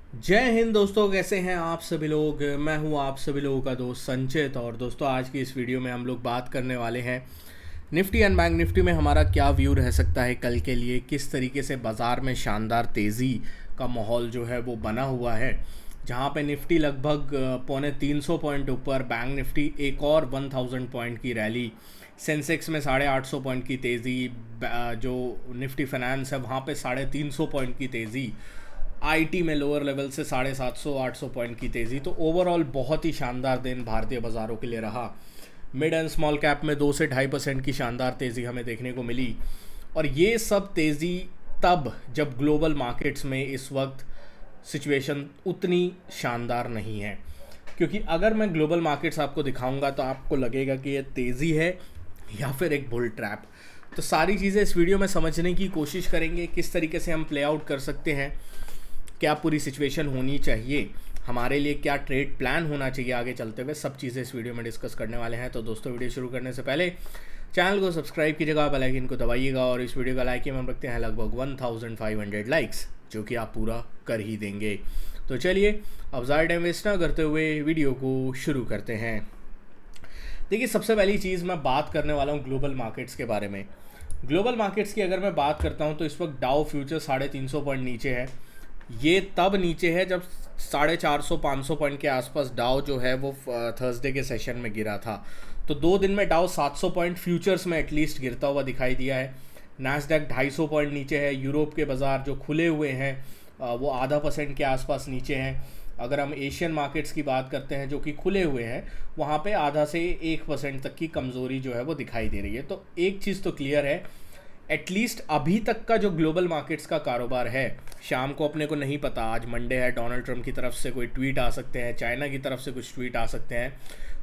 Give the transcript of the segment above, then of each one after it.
जय हिंद दोस्तों, कैसे हैं आप सभी लोग। मैं हूं आप सभी लोगों का दोस्त संचित। और दोस्तों, आज की इस वीडियो में हम लोग बात करने वाले हैं निफ्टी एंड बैंक निफ्टी में हमारा क्या व्यू रह सकता है कल के लिए। किस तरीके से बाज़ार में शानदार तेज़ी का माहौल जो है वो बना हुआ है, जहां पे निफ्टी लगभग 350 पॉइंट ऊपर, बैंक निफ्टी एक और 1000 पॉइंट की रैली, सेंसेक्स में 850 पॉइंट की तेज़ी, जो निफ्टी फाइनेंस है वहाँ पे 350 पॉइंट की तेज़ी, आईटी में लोअर लेवल से 750-800 पॉइंट की तेज़ी। तो ओवरऑल बहुत ही शानदार दिन भारतीय बाज़ारों के लिए रहा। मिड एंड स्मॉल कैप में 2 से 2.5% की शानदार तेज़ी हमें देखने को मिली। और ये सब तेज़ी तब जब ग्लोबल मार्केट्स में इस वक्त सिचुएशन उतनी शानदार नहीं है, क्योंकि अगर मैं ग्लोबल मार्केट्स आपको दिखाऊंगा तो आपको लगेगा कि ये तेज़ी है या फिर एक बुल ट्रैप। तो सारी चीज़ें इस वीडियो में समझने की कोशिश करेंगे, किस तरीके से हम प्ले आउट कर सकते हैं, क्या पूरी सिचुएशन होनी चाहिए हमारे लिए, क्या ट्रेड प्लान होना चाहिए आगे चलते हुए, सब चीज़ें इस वीडियो में डिस्कस करने वाले हैं। तो दोस्तों, वीडियो शुरू करने से पहले चैनल को सब्सक्राइब कीजिएगा, बेल आइकन को दबाइएगा और इस वीडियो का लाइक हम रखते हैं लगभग 1500 लाइक्स, जो कि आप पूरा कर ही देंगे। तो चलिए अब ज़्यादा टाइम वेस्ट ना करते हुए वीडियो को शुरू करते हैं। देखिए, सबसे पहली चीज़ मैं बात करने वाला हूँ ग्लोबल मार्केट्स के बारे में। ग्लोबल मार्केट्स की अगर मैं बात करता हूँ तो इस वक्त डाउ फ्यूचर 350 पॉइंट नीचे है। ये तब नीचे है जब 450-500 पॉइंट के आसपास डाउ जो है वो थर्सडे के सेशन में गिरा था। तो 2 दिन में डाउ 700 पॉइंट फ्यूचर्स में एटलीस्ट गिरता हुआ दिखाई दिया है। नैस्डैक 250 पॉइंट नीचे है। यूरोप के बाज़ार जो खुले हुए हैं वो ½ % के आसपास नीचे हैं। अगर हम एशियन मार्केट्स की बात करते हैं जो कि खुले हुए हैं, वहाँ पे आधा से 1% तक की कमज़ोरी जो है वो दिखाई दे रही है। तो एक चीज़ तो क्लियर है, एटलीस्ट अभी तक का जो ग्लोबल मार्केट्स का कारोबार है, शाम को अपने को नहीं पता, आज मंडे है, डोनाल्ड ट्रंप की तरफ से कोई ट्वीट आ सकते हैं, चाइना की तरफ से कुछ ट्वीट आ सकते हैं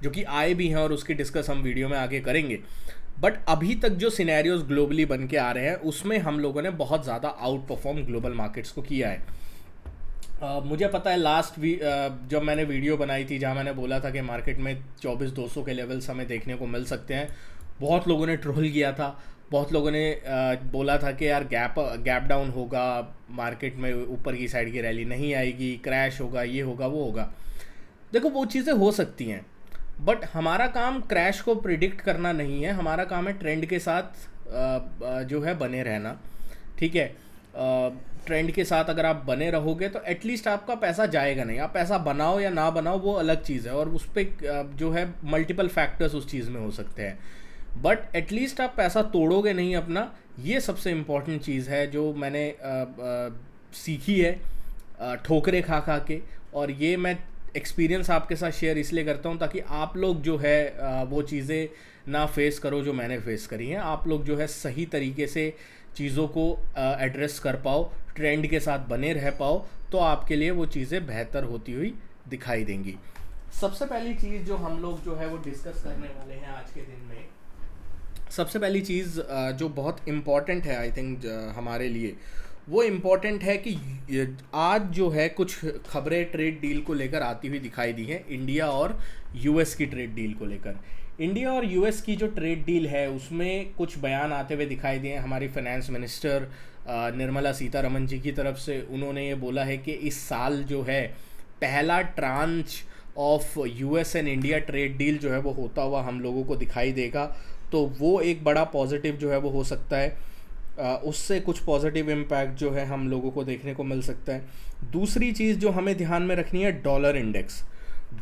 जो कि आए भी हैं और उसकी डिस्कस हम वीडियो में आगे करेंगे। बट अभी तक जो सिनेरियोज ग्लोबली बन के आ रहे हैं उसमें हम लोगों ने बहुत ज़्यादा आउट परफॉर्म ग्लोबल मार्केट्स को किया है। मुझे पता है जब मैंने वीडियो बनाई थी जहां मैंने बोला था कि मार्केट में 24,200 के लेवल्स हमें देखने को मिल सकते हैं, बहुत लोगों ने ट्रोल किया था। बहुत लोगों ने बोला था कि यार गैप डाउन होगा, मार्केट में ऊपर की साइड की रैली नहीं आएगी, क्रैश होगा, ये होगा वो होगा। देखो, वो चीज़ें हो सकती हैं, बट हमारा काम क्रैश को प्रिडिक्ट करना नहीं है। हमारा काम है ट्रेंड के साथ जो है बने रहना। ठीक है, ट्रेंड के साथ अगर आप बने रहोगे तो एटलीस्ट आपका पैसा जाएगा नहीं। आप पैसा बनाओ या ना बनाओ वो अलग चीज़ है, और उस पर जो है मल्टीपल फैक्टर्स उस चीज़ में हो सकते हैं, बट एटलीस्ट आप पैसा तोड़ोगे नहीं अपना। ये सबसे इम्पॉर्टेंट चीज़ है जो मैंने सीखी है ठोकरे खा खा के। और ये मैं एक्सपीरियंस आपके साथ शेयर इसलिए करता हूँ ताकि आप लोग जो है वो चीज़ें ना फेस करो जो मैंने फेस करी हैं। आप लोग जो है सही तरीके से चीज़ों को एड्रेस कर पाओ, ट्रेंड के साथ बने रह पाओ, तो आपके लिए वो चीज़ें बेहतर होती हुई दिखाई देंगी। सबसे पहली चीज़ जो हम लोग जो है वो डिस्कस करने वाले हैं आज के दिन में, सबसे पहली चीज़ जो बहुत इम्पॉर्टेंट है आई थिंक हमारे लिए, वो इम्पॉर्टेंट है कि आज जो है कुछ खबरें ट्रेड डील को लेकर आती हुई दिखाई दी हैं, इंडिया और यूएस की ट्रेड डील को लेकर। इंडिया और यूएस की जो ट्रेड डील है उसमें कुछ बयान आते हुए दिखाई दिए हैं। हमारी फाइनेंस मिनिस्टर निर्मला सीतारमन जी की तरफ से उन्होंने ये बोला है कि इस साल जो है पहला tranche of US and India trade deal जो है वो होता हुआ हम लोगों को दिखाई देगा। तो वो एक बड़ा पॉजिटिव जो है वो हो सकता है। उससे कुछ पॉजिटिव इम्पैक्ट जो है हम लोगों को देखने को मिल सकता है। दूसरी चीज़ जो हमें ध्यान में रखनी है, डॉलर इंडेक्स।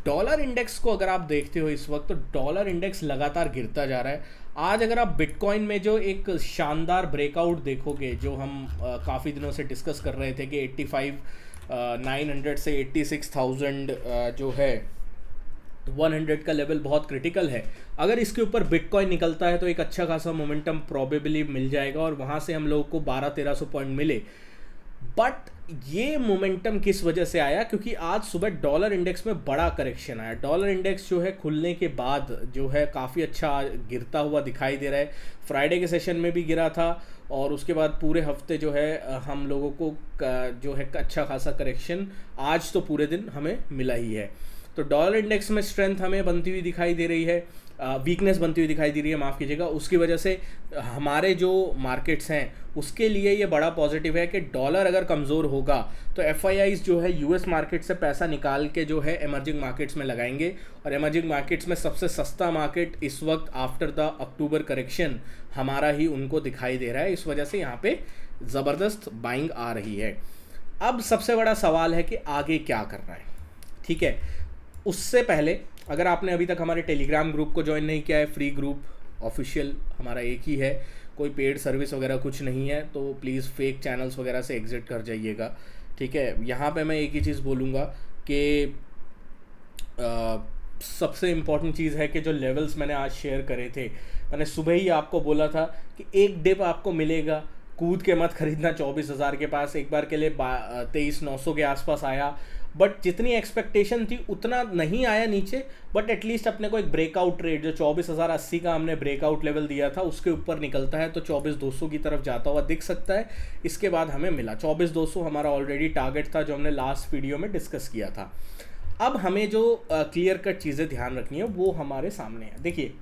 डॉलर इंडेक्स को अगर आप देखते हो इस वक्त, तो डॉलर इंडेक्स लगातार गिरता जा रहा है। आज अगर आप बिटकॉइन में जो एक शानदार ब्रेकआउट देखोगे, जो हम काफ़ी दिनों से डिस्कस कर रहे थे कि 85,900 से 86,000 जो है 100 का लेवल बहुत क्रिटिकल है। अगर इसके ऊपर बिटकॉइन निकलता है तो एक अच्छा खासा मोमेंटम प्रॉबेबली मिल जाएगा और वहाँ से हम लोगों को 1200-1300 पॉइंट मिले। बट ये मोमेंटम किस वजह से आया? क्योंकि आज सुबह डॉलर इंडेक्स में बड़ा करेक्शन आया। डॉलर इंडेक्स जो है खुलने के बाद जो है काफ़ी अच्छा गिरता हुआ दिखाई दे रहा है। फ्राइडे के सेशन में भी गिरा था और उसके बाद पूरे हफ्ते जो है हम लोगों को जो है अच्छा खासा करेक्शन आज तो पूरे दिन हमें मिला ही है। तो डॉलर इंडेक्स में स्ट्रेंथ हमें बनती हुई दिखाई दे रही है। वीकनेस बनती हुई दिखाई दे रही है, माफ़ कीजिएगा। उसकी वजह से हमारे जो मार्केट्स हैं उसके लिए ये बड़ा पॉजिटिव है कि डॉलर अगर कमज़ोर होगा तो एफआईआईज जो है यूएस मार्केट से पैसा निकाल के जो है एमर्जिंग मार्केट्स में लगाएंगे, और एमर्जिंग मार्केट्स में सबसे सस्ता मार्केट इस वक्त आफ्टर द अक्टूबर करेक्शन हमारा ही उनको दिखाई दे रहा है। इस वजह से यहाँ पे ज़बरदस्त बाइंग आ रही है। अब सबसे बड़ा सवाल है कि आगे क्या करना है, ठीक है। उससे पहले अगर आपने अभी तक हमारे टेलीग्राम ग्रुप को ज्वाइन नहीं किया है, फ्री ग्रुप ऑफिशियल हमारा एक ही है, कोई पेड सर्विस वगैरह कुछ नहीं है, तो प्लीज़ फेक चैनल्स वगैरह से एग्ज़िट कर जाइएगा, ठीक है। यहाँ पे मैं एक ही चीज़ बोलूँगा कि सबसे इम्पॉर्टेंट चीज़ है कि जो लेवल्स मैंने आज शेयर करे थे, मैंने सुबह ही आपको बोला था कि एक डिप आपको मिलेगा, कूद के मत खरीदना 24,000 के पास। एक बार के लिए 23,900 के आसपास आया, बट जितनी एक्सपेक्टेशन थी उतना नहीं आया नीचे, बट एटलीस्ट अपने को एक ब्रेकआउट रेट जो 24,080 का हमने ब्रेकआउट लेवल दिया था उसके ऊपर निकलता है तो 24,200 की तरफ जाता हुआ दिख सकता है। इसके बाद हमें मिला 24,200, हमारा ऑलरेडी टारगेट था जो हमने लास्ट वीडियो में डिस्कस किया था। अब हमें जो क्लियर कट चीज़ें ध्यान रखनी है वो हमारे सामने है। देखिए,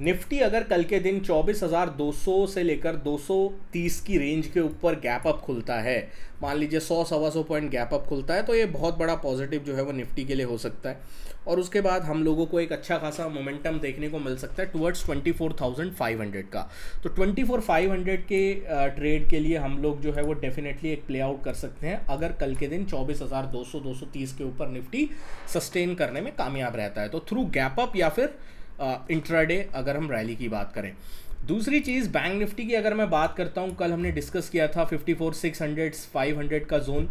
निफ्टी अगर कल के दिन 24,200 से लेकर 230 की रेंज के ऊपर गैप अप खुलता है, मान लीजिए 100-125 पॉइंट गैप अप खुलता है, तो ये बहुत बड़ा पॉजिटिव जो है वो निफ्टी के लिए हो सकता है। और उसके बाद हम लोगों को एक अच्छा खासा मोमेंटम देखने को मिल सकता है टुवर्ड्स 24,500 का। तो 24,500 के ट्रेड के लिए हम लोग जो है वो डेफिनेटली एक प्ले आउट कर सकते हैं अगर कल के दिन 24,200-230 के ऊपर निफ्टी सस्टेन करने में कामयाब रहता है, तो थ्रू गैप अप या फिर इंट्राडे अगर हम रैली की बात करें। दूसरी चीज़ बैंक निफ्टी की अगर मैं बात करता हूँ, कल हमने डिस्कस किया था 54,600 500 का जोन,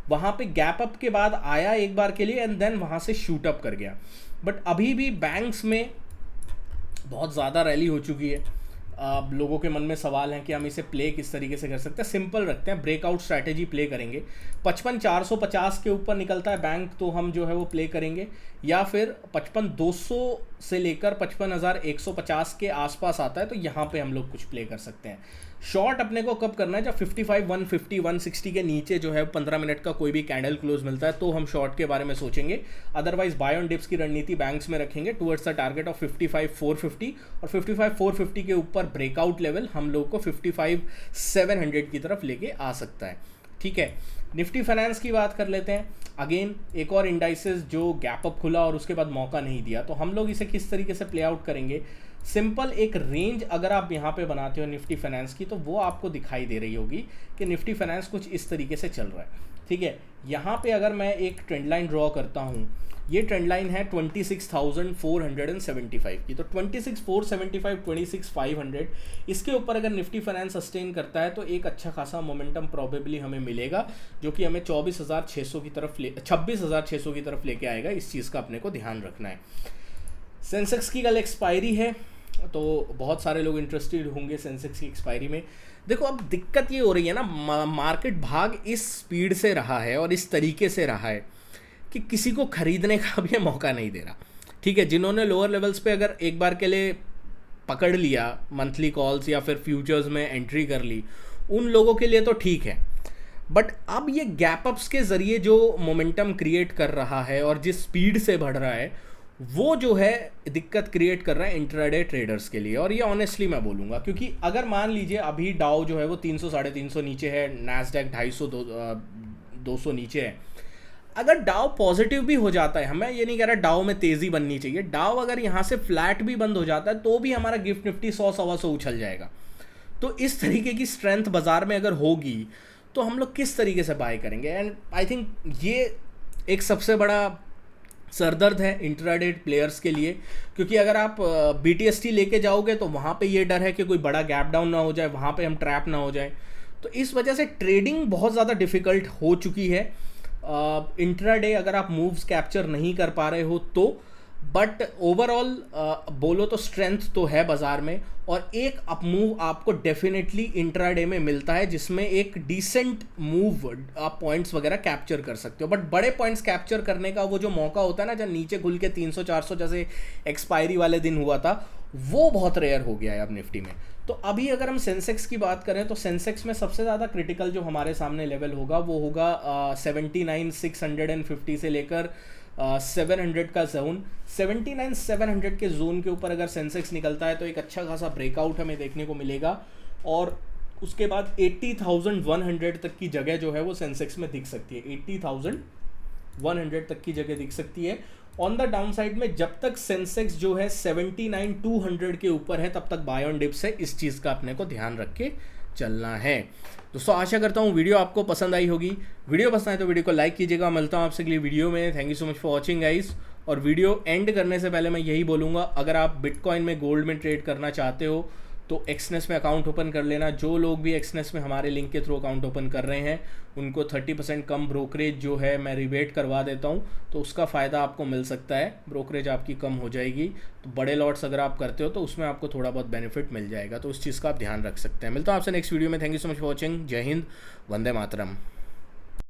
वहाँ पे गैप अप के बाद आया एक बार के लिए एंड देन वहाँ से शूट अप कर गया। बट अभी भी बैंक्स में बहुत ज़्यादा रैली हो चुकी है। लोगों के मन में सवाल है कि हम इसे प्ले किस तरीके से कर सकते हैं। सिंपल रखते हैं, ब्रेकआउट स्ट्रैटेजी प्ले करेंगे। 55,450 के ऊपर निकलता है बैंक तो हम जो है वो प्ले करेंगे, या फिर 55,200 से लेकर 55,150 के आसपास आता है तो यहाँ पे हम लोग कुछ प्ले कर सकते हैं। शॉर्ट अपने को कब करना है, जब 55, 150, 160 के नीचे जो है 15 मिनट का कोई भी कैंडल क्लोज मिलता है तो हम शॉर्ट के बारे में सोचेंगे। अदरवाइज बाय ऑन डिप्स की रणनीति बैंक्स में रखेंगे टुवर्ड्स द टारगेट ऑफ 55,450, और 55,450 के ऊपर ब्रेकआउट लेवल हम लोग को 55,700 की तरफ लेके आ सकता है, ठीक है। निफ्टी फाइनेंस की बात कर लेते हैं। अगेन एक और इंडाइसेस जो गैप अप खुला और उसके बाद मौका नहीं दिया, तो हम लोग इसे किस तरीके से प्ले आउट करेंगे। सिंपल एक रेंज अगर आप यहाँ पे बनाते हो निफ्टी फाइनेंस की, तो वो आपको दिखाई दे रही होगी कि निफ्टी फाइनेंस कुछ इस तरीके से चल रहा है, ठीक है। यहाँ पे अगर मैं एक ट्रेंड लाइन ड्रॉ करता हूँ, ये ट्रेंड लाइन है 26,475 की, तो 26,475, 26,500 इसके ऊपर अगर निफ्टी फाइनेंस सस्टेन करता है तो एक अच्छा खासा मोमेंटम प्रॉबेबली हमें मिलेगा, जो कि हमें 26,600 की तरफ 26,600 की तरफ लेके आएगा। इस चीज़ का अपने को ध्यान रखना है। सेंसेक्स की कल एक्सपायरी है, तो बहुत सारे लोग इंटरेस्टेड होंगे सेंसेक्स की एक्सपायरी में। देखो, अब दिक्कत ये हो रही है ना, मार्केट भाग इस स्पीड से रहा है और इस तरीके से रहा है कि किसी को खरीदने का भी मौका नहीं दे रहा, ठीक है। जिन्होंने लोअर लेवल्स पे अगर एक बार के लिए पकड़ लिया, मंथली कॉल्स या फिर फ्यूचर्स में एंट्री कर ली, उन लोगों के लिए तो ठीक है। बट अब ये गैप अप्स के ज़रिए जो मोमेंटम क्रिएट कर रहा है और जिस स्पीड से बढ़ रहा है, वो जो है दिक्कत क्रिएट कर रहा है इंट्राडे ट्रेडर्स के लिए। और ये ऑनेस्टली मैं बोलूँगा, क्योंकि अगर मान लीजिए अभी डाउ जो है वो 300 350 नीचे है, नैस्डैक 250 नीचे है, अगर डाउ पॉजिटिव भी हो जाता है, हमें ये नहीं कह रहा डाउ में तेज़ी बननी चाहिए, डाउ अगर यहाँ से फ्लैट भी बंद हो जाता है तो भी हमारा गिफ्ट निफ्टी 100-125 उछल जाएगा। तो इस तरीके की स्ट्रेंथ बाजार में अगर होगी तो हम लोग किस तरीके से बाय करेंगे। एंड आई थिंक ये एक सबसे बड़ा सरदर्द है इंट्राडे प्लेयर्स के लिए, क्योंकि अगर आप BTST लेके जाओगे तो वहाँ पे ये डर है कि कोई बड़ा गैप डाउन ना हो जाए, वहाँ पे हम ट्रैप ना हो जाए। तो इस वजह से ट्रेडिंग बहुत ज़्यादा डिफ़िकल्ट हो चुकी है इंट्राडे अगर आप मूव्स कैप्चर नहीं कर पा रहे हो तो। बट ओवरऑल बोलो तो स्ट्रेंथ तो है बाजार में, और एक अप मूव आपको डेफिनेटली इंट्राडे में मिलता है जिसमें एक डिसेंट मूव आप पॉइंट्स वगैरह कैप्चर कर सकते हो। बट बड़े पॉइंट्स कैप्चर करने का वो जो मौका होता है ना, जब नीचे खुल के 300-400 जैसे एक्सपायरी वाले दिन हुआ था, वो बहुत रेयर हो गया है अब निफ्टी में। तो अभी अगर हम सेंसेक्स की बात करें तो सेंसेक्स में सबसे ज़्यादा क्रिटिकल जो हमारे सामने लेवल होगा वो होगा 79,650 से लेकर 700 का जोन, 79,700 के जोन के ऊपर अगर सेंसेक्स निकलता है तो एक अच्छा खासा ब्रेकआउट हमें देखने को मिलेगा और उसके बाद 80,100 तक की जगह जो है वो सेंसेक्स में दिख सकती है। 80,100 तक की जगह दिख सकती है। ऑन द डाउन साइड में जब तक सेंसेक्स जो है 79,200 के ऊपर है तब तक बाय ऑन डिप्स है। इस चीज़ का अपने को ध्यान रख के चलना है। दोस्तों आशा करता हूँ वीडियो आपको पसंद आई होगी। वीडियो पसंद आए तो वीडियो को लाइक कीजिएगा। मिलता हूँ आपसे अगली वीडियो में। Thank you so much for watching guys. और वीडियो एंड करने से पहले मैं यही बोलूँगा, अगर आप बिटकॉइन में गोल्ड में ट्रेड करना चाहते हो तो एक्सनेस में अकाउंट ओपन कर लेना। जो लोग भी एक्सनेस में हमारे लिंक के थ्रू अकाउंट ओपन कर रहे हैं उनको 30% कम ब्रोकरेज जो है मैं रिबेट करवा देता हूं, तो उसका फ़ायदा आपको मिल सकता है। ब्रोकरेज आपकी कम हो जाएगी, तो बड़े लॉट्स अगर आप करते हो तो उसमें आपको थोड़ा बहुत बेनिफिट मिल जाएगा। तो उस चीज़ का आप ध्यान रख सकते हैं। मिलता हूं आपसे नेक्स्ट वीडियो में। Thank you so much for watching. जय हिंद, वंदे मातरम।